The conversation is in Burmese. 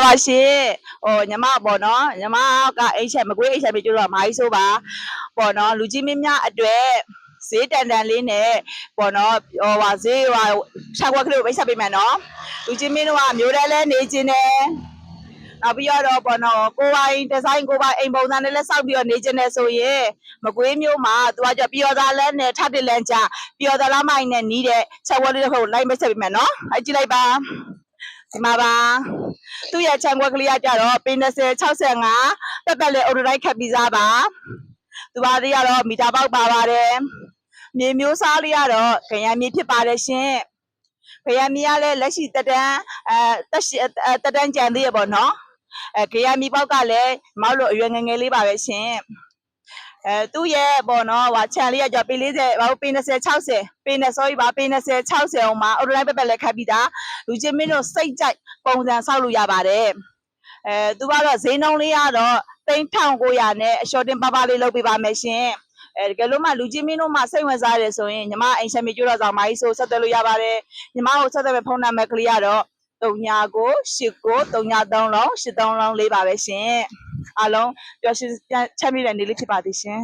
ပါရှင်ညီမပေါ့နော်ညီမကအိတ်ချက်မကွေးအိတ်ချက်ပြကျတော့အမကြီးဆိုပါပေါ့နော်လူကြီးမင်းများအတွက်ဈေးတန်တန်လေးနဲ့ပေါ့နော်ဈေးရှာကွက်ကလေးကိုပိတ်ဆက်ပေးမယ်နော်လူကြီးမင်းတို့ကမျိုးတန်းလဲနေခြင်းနဲ့နောက်ပြီးတော့ပေါ့နော်ကိုပိုင်ဒီဇိုင်းကိုပိုင်အိမ်ပုံစံနဲ့လဲစောက်ပြီးတော့နေခြင်းနဲ့ဆိုရင်မကွေးမျိုးမှာသူကကြပျော်သားလန်းနဲ့ထပ်တလန်းကြပျော်သားလမ်းမိုင်းနဲ့နီးတဲ့ချက်ဝက်လေးတစ်ခုလိုက်ပိတ်ဆက်ပေးမယ်နော်အဲ့ကြည့်လိုက်ပါဒီမှာပါသူ့ရဲ့ချမ်းခွက်ကလေးကကြတော့ပေ20 65တက်တက်လေးအုတ်တိုင်းခတ်ပြီးသားပါသူပါသေးကတော့မီတာပေါက်ပါပါတယ်မြေမျိုးစားလေးကတော့ခရမ်းမြေဖြစ်ပါတယ်ရှင်ခရမ်းမြေကလည်းလက်ရှိတက်တန်းကြံသေးရပေါ့နော်ခရမ်းမြေပေါက်ကလည်းမောက်လို့အရွယ်ငယ်ငယ်လေးပါပဲရှင်သူ့ရဲ့ပေါ့နော်ခြံလေးကကြောပေ40ပေ20 60ပေနဲ့ sorry ပါပေ20 60အောင်မှာအုတ်တိုင်းပက်ပက်လက်ခတ်ပြီးသားလူချင်းမင်းတို့စိတ်ကြိုက်ပုံစံဆောက်လို့ရပါတယ်သူကတော့ဈေးနှုန်းလေးကတော့3900နဲ့အလျှော့တင်ပါလေးလုပ်ပေးပါမယ်ရှင်တကယ်လို့မှလူကြီးမင်းတို့မှစိတ်ဝင်စားတယ်ဆိုရင်ညီမအိမ်ချက်မြေကျွတော့ဆောင်မကြီးဆိုဆက်သွယ်လို့ရပါတယ်ညီမကိုဆက်သွယ်မဲ့ဖုန်းနံပါတ်ကလေးကတော့399333လုံး83လုံးလေးပါပဲရှင်အားလုံးပျော်ရွှင်ချမ်းမြေ့တဲ့နေ့လေးဖြစ်ပါသည်ရှင်